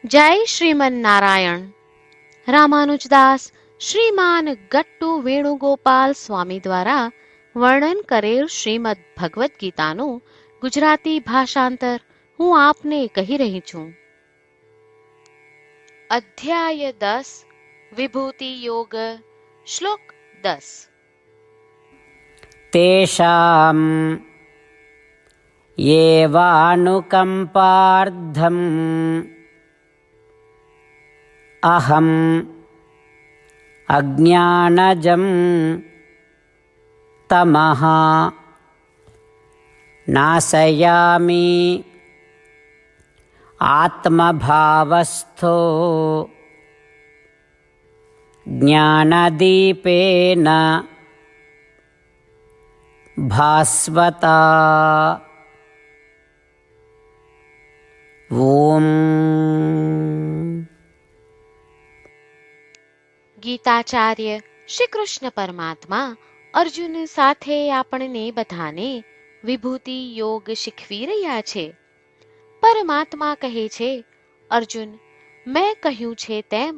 જય શ્રીમન નારાયણ. રામાનુજદાસ શ્રીમાન ગટ્ટુ વેણુગોપાલ સ્વામી દ્વારા વર્ણન કરેલ શ્રીમદ ભગવદ્ ગીતાનું ગુજરાતી ભાષાંતર હું આપને કહી રહી છું. અધ્યાય 10 વિભૂતિ યોગ. શ્લોક 10. તેષાં યેવાનુકંપાર્ધં અહં અજ્ઞાનજં તમઃ નાશયામિ આત્મભાવસ્થો જ્ઞાનદીપેન ભાસ્વતા. ઓમ. ગીતાચાર્ય શ્રી કૃષ્ણ પરમાત્મા અર્જુન સાથે આપણને બધાને વિભૂતિ યોગ શીખવી રહ્યા છે. પરમાત્મા કહે છે, અર્જુન, મેં કહ્યું છે તેમ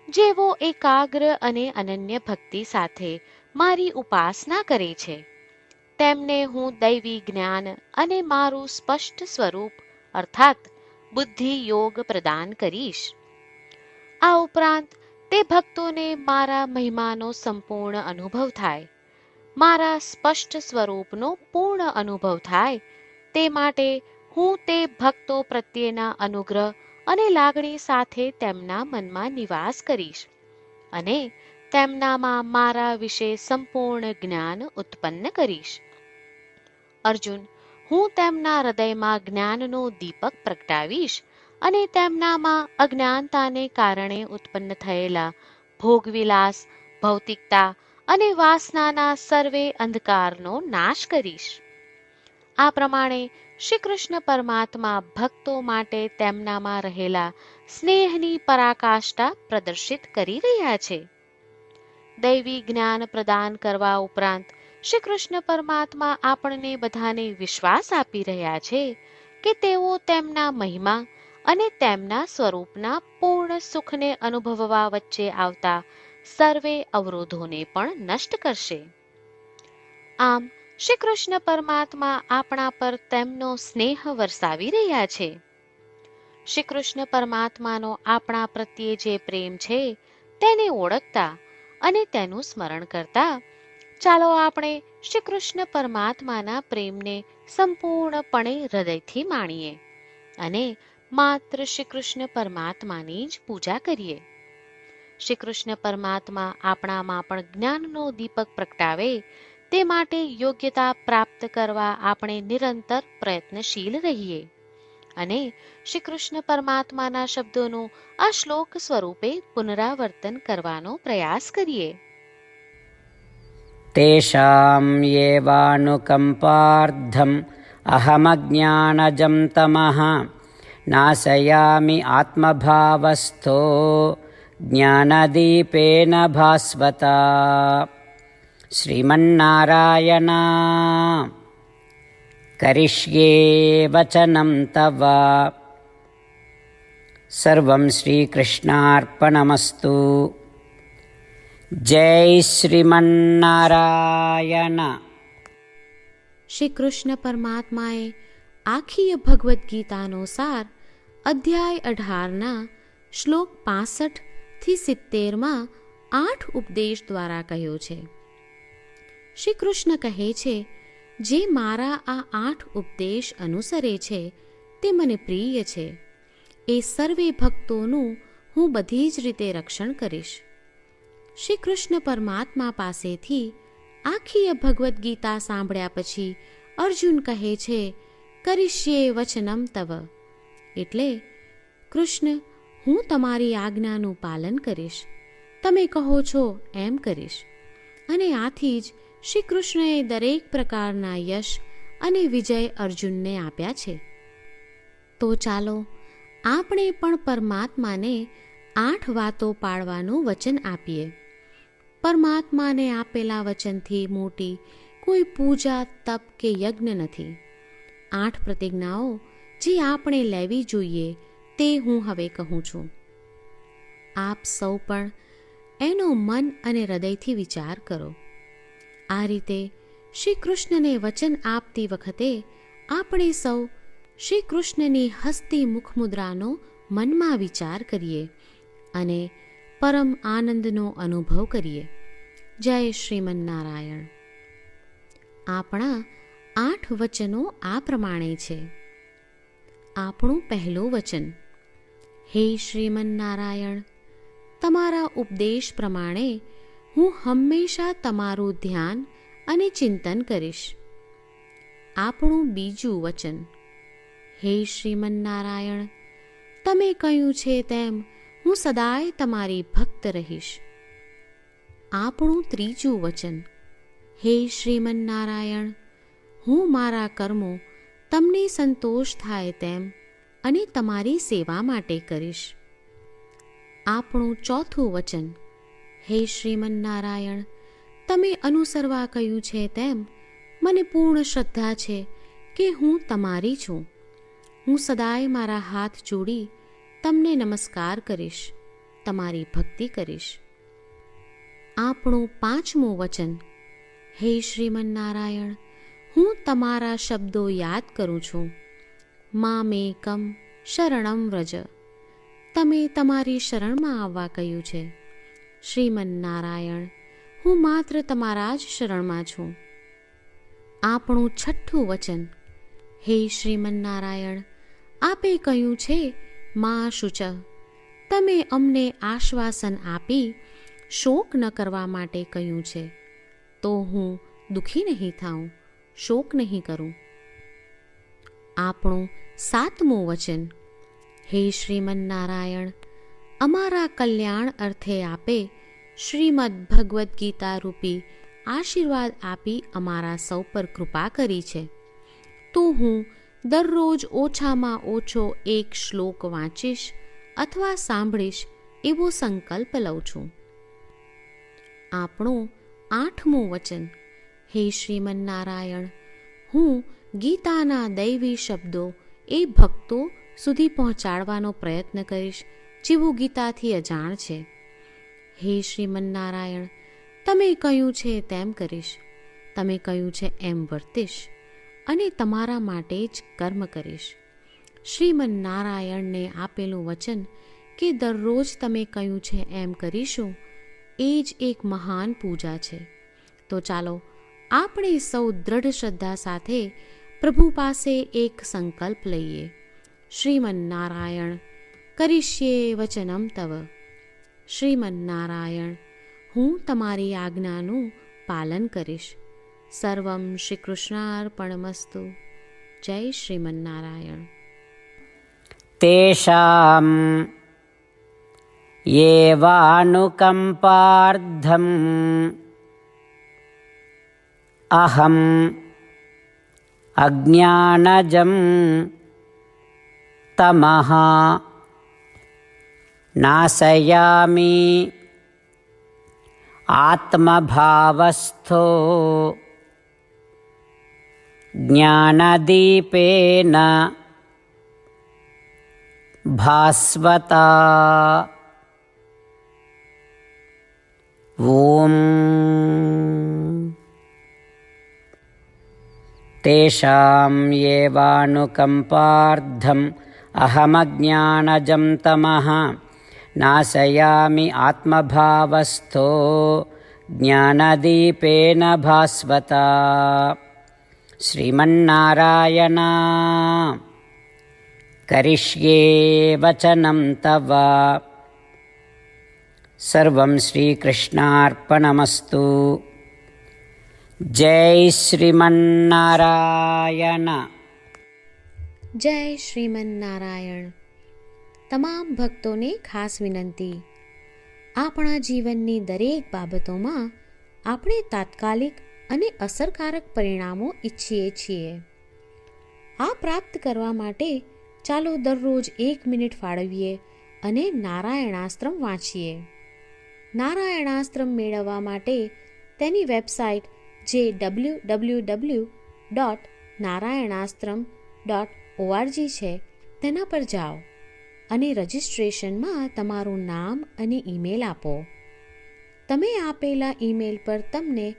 જેવો એકાગ્ર અને અનન્ય ભક્તિ સાથે મારી ઉપાસના કરે છે તેમને હું દૈવી જ્ઞાન અને મારું સ્પષ્ટ સ્વરૂપ અર્થાત બુદ્ધિ યોગ પ્રદાન કરીશ. આ ઉપરાંત તે ભક્તોને મારા મહિમાનો સંપૂર્ણ અનુભવ થાય, મારા સ્પષ્ટ સ્વરૂપનો પૂર્ણ અનુભવ થાય તે માટે હું તે ભક્તો પ્રત્યેના અનુગ્રહ અને લાગણી સાથે તેમના મનમાં નિવાસ કરીશ અને તેમનામાં મારા વિશે સંપૂર્ણ જ્ઞાન ઉત્પન્ન કરીશ. અર્જુન, હું તેમના હૃદયમાં જ્ઞાનનો દીપક પ્રગટાવીશ અને તેમનામાં અજ્ઞાનતાને કારણે ઉત્પન્ન થયેલા ભોગવિલાસ, ભૌતિકતા અને વાસનાના સર્વે અંધકારનો નાશ કરીશ. આ પ્રમાણે શ્રી કૃષ્ણ પરમાત્મા ભક્તો માટે તેમનામાં રહેલા સ્નેહની પરાકાષ્ઠા પ્રદર્શિત કરી રહ્યા છે. દૈવી જ્ઞાન પ્રદાન કરવા ઉપરાંત શ્રી કૃષ્ણ પરમાત્મા આપણને બધાને વિશ્વાસ આપી રહ્યા છે કે તેઓ તેમના મહિમા અને તેમના સ્વરૂપના પૂર્ણ સુખને અનુભવવા વચ્ચે આવતા સર્વે અવરોધોને પણ નષ્ટ કરશે. આમ શ્રી કૃષ્ણ પરમાત્મા આપણા પર તેમનો સ્નેહ વરસાવી રહ્યા છે. શ્રી કૃષ્ણ પરમાત્માનો આપણા પ્રત્યે જે પ્રેમ છે તેને ઓળખતા અને તેનું સ્મરણ કરતા ચાલો આપણે શ્રી કૃષ્ણ પરમાત્માના પ્રેમને સંપૂર્ણપણે હૃદયથી માણીએ અને માત્ર શ્રી કૃષ્ણ પરમાત્માની જ પૂજા કરીએ. શ્રી કૃષ્ણ પરમાત્મા આપણામાં પણ જ્ઞાનનો દીપક પ્રગટાવે તે માટે યોગ્યતા પ્રાપ્ત કરવા આપણે નિરંતર પ્રયત્નશીલ રહીએ અને શ્રી કૃષ્ણ પરમાત્માના શબ્દોનું આ શ્લોક સ્વરૂપે પુનરાવર્તન કરવાનો પ્રયાસ કરીએ. તેષાં યેવાનુકંપાર્ધં અહમજ્ઞાનજં તમઃ નાશયામિ આત્મભાવસ્થો જ્ઞાનદીપેન ભાસ્વતા. શ્રીમન્નારાયણ કરિષ્યે વચનં તવ. સર્વં શ્રીકૃષ્ણાર્પણમસ્તુ. જય શ્રીમન્નારાયણ. શ્રી કૃષ્ણ પરમાત્માએ આખી ભગવદ્ ગીતાનો સાર અધ્યાય 18ના શ્લોક 65 થી 70માં 8 ઉપદેશ દ્વારા કહ્યો છે. શ્રી કૃષ્ણ કહે છે, જે મારા આ 8 ઉપદેશ અનુસરે છે તે મને પ્રિય છે. એ સર્વે ભક્તોનું હું બધી જ રીતે રક્ષણ કરીશ. શ્રી કૃષ્ણ પરમાત્મા પાસેથી આખી ભગવદ્ ગીતા સાંભળ્યા પછી અર્જુન કહે છે, કરિષ્યે વચનમ તવ, એટલે કૃષ્ણ, હું તમારી આજ્ઞાનું પાલન કરીશ, તમે કહો છો એમ કરીશ. અને આથી જ શ્રી કૃષ્ણએ દરેક પ્રકારના યશ અને વિજય અર્જુનને આપ્યા છે. તો ચાલો આપણે પણ પરમાત્માને 8 વાતો પાળવાનું વચન આપીએ. પરમાત્માને આપેલા વચનથી મોટી કોઈ પૂજા, તપ કે યજ્ઞ નથી. 8 પ્રતિજ્ઞાઓ જે આપણે લેવી જોઈએ તે હું હવે કહું છું. આપ સૌ પણ એનો મન અને હૃદયથી વિચાર કરો. આ રીતે શ્રી કૃષ્ણને વચન આપતી વખતે આપણે સૌ શ્રી કૃષ્ણની હસતી મુખમુદ્રાનો મનમાં વિચાર કરીએ અને પરમ આનંદનો અનુભવ કરીએ. જય શ્રીમન્નારાયણ. આપણા 8 વચનો આ પ્રમાણે છે. આપણું પહેલું વચન: હે શ્રીમન્નારાયણ, તમારા ઉપદેશ પ્રમાણે હું હંમેશા તમારું ધ્યાન અને ચિંતન કરીશ. આપણું બીજું વચન: હે શ્રીમન્નારાયણ, તમે કહ્યું છે તેમ હું સદાય તમારી ભક્ત રહીશ. આપણું ત્રીજું વચન: હે શ્રીમન્નારાયણ, હું મારા કર્મો તમને સંતોષ થાય તેમ અને તમારી સેવા માટે કરીશ. આપણું ચોથું વચન: હે શ્રીમન્નારાયણ, તમે અનુસરવા કહ્યું છે તેમ મને પૂર્ણ શ્રદ્ધા છે કે હું તમારી છું. હું સદાય મારા હાથ જોડી તમને નમસ્કાર કરીશ, તમારી ભક્તિ કરીશ. આપણું પાંચમું વચન: હે શ્રીમન્નારાયણ, હું તમારા શબ્દો યાદ કરું છું. મામેકમ શરણમ વ્રજ, તમે તમારી શરણમાં આવવા કહ્યું છે. શ્રીમન્નારાયણ, હું માત્ર તમારા જ શરણમાં છું. આપણું છઠ્ઠું વચન: હે શ્રીમન્નારાયણ, આપે કહ્યું છે મા શુચ, તમે અમને આશ્વાસન આપી શોક ન કરવા માટે કહ્યું છે, તો હું દુઃખી નહીં થાઉં, શોક નહીં કરું. આપણું સાતમું વચન: હે શ્રીમન્નારાયણ, અમારા કલ્યાણ અર્થે આપે શ્રીમદ્ ભગવદ્ ગીતા રૂપી આશીર્વાદ આપી અમારા સૌ પર કૃપા કરી છે, તો હું દરરોજ ઓછામાં ઓછો 1 શ્લોક વાંચીશ અથવા સાંભળીશ એવો સંકલ્પ લઉં છું. આપણું આઠમું વચન: હે શ્રીમન્નારાયણ, હું ગીતાના દૈવી શબ્દો એ ભક્તો સુધી પહોંચાડવાનો પ્રયત્ન કરીશ જેઓ ગીતાથી અજાણ છે. હે શ્રીમન્નારાયણ, તમે કહ્યું છે તેમ કરીશ, તમે કહ્યું છે એમ વર્તીશ અને તમારા માટે જ કર્મ કરીશ. શ્રીમન્નારાયણને આપેલું વચન કે દરરોજ તમે કહ્યું છે એમ કરીશું, એ જ એક મહાન પૂજા છે. તો ચાલો આપણે સૌ દ્રઢ શ્રદ્ધા સાથે પ્રભુ પાસે એક સંકલ્પ લઈએ. શ્રીમન્નારાયણ, કરીશ્યે વચનમ તવ. શ્રીમન્નારાયણ, હું તમારી આજ્ઞાનું પાલન કરીશ. સર્વમ શ્રી કૃષ્ણાર્પણમસ્તુ. જય શ્રીમન્નારાયણ. તેષાં એવાનુકંપાર્થમ અહમ અજ્ઞાનજં તમઃ નાશયામિ આત્મભાવસ્થો જ્ઞાનદીપેન ભાસ્વતા. ઓમ તેષાં એવાનુકંપાર્થમ અહમજ્ઞાનજં તમઃ નાશયામિ આત્મભાવસ્થો જ્ઞાનદીપેન ભાસ્વતા. શ્રીમન્નારાયણ, કરિષ્યે વચનમ તવ. સર્વં શ્રીકૃષ્ણાર્પણમસ્તુ. જય શ્રીમન્નારાયણ. જય શ્રીમન્નારાયણ. તમામ ભક્તોને ખાસ વિનંતી: આપણા જીવનની દરેક બાબતોમાં આપણે તાત્કાલિક અને અસરકારક પરિણામો ઈચ્છીએ છીએ. આ પ્રાપ્ત કરવા માટે ચાલો દરરોજ 1 મિનિટ ફાળવીએ અને નારાયણાસ્ત્રમ વાંચીએ. નારાયણાસ્ત્રમ મેળવવા માટે તેની વેબસાઇટ જે www.narayanaastram.org છે તેના પર જાઓ અને રજિસ્ટ્રેશનમાં તમારું નામ અને ઈમેલ આપો. તમે આપેલા ઈમેલ પર તમને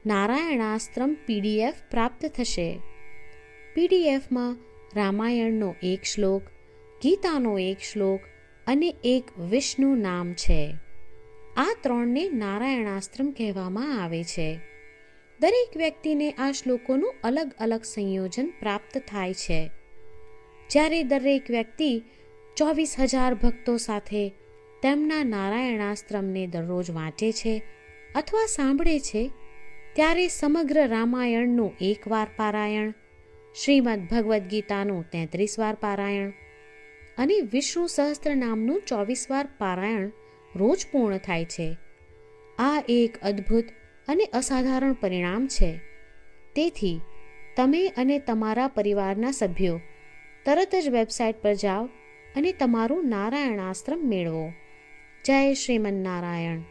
નારાયણાસ્ત્રમ PDF પ્રાપ્ત થશે. PDFમાં રામાયણનો એક શ્લોક, ગીતાનો એક શ્લોક અને એક વિષ્ણુ નામ છે. આ 3ને નારાયણાસ્ત્રમ કહેવામાં આવે છે. દરેક વ્યક્તિને આ શ્લોકોનું અલગ અલગ સંયોજન પ્રાપ્ત થાય છે. જ્યારે દરેક વ્યક્તિ 24,000 ભક્તો સાથે તેમના નારાયણાસ્ત્રમને દરરોજ વાંચે છે અથવા સાંભળે છે, ત્યારે સમગ્ર રામાયણનું 1 વાર પારાયણ, શ્રીમદ ભગવદ્ ગીતાનું 33 વાર પારાયણ અને વિષ્ણુ સહસ્ત્ર નામનું 24 વાર પારાયણ રોજ પૂર્ણ થાય છે. આ એક અદ્ભુત અને અસાધારણ પરિણામ છે. તેથી તમે અને તમારા પરિવારના સભ્યો તરત જ વેબસાઇટ પર જાઓ અને તમારું નારાયણાસ્ત્રમ મેળવો. જય શ્રીમન્નારાયણ.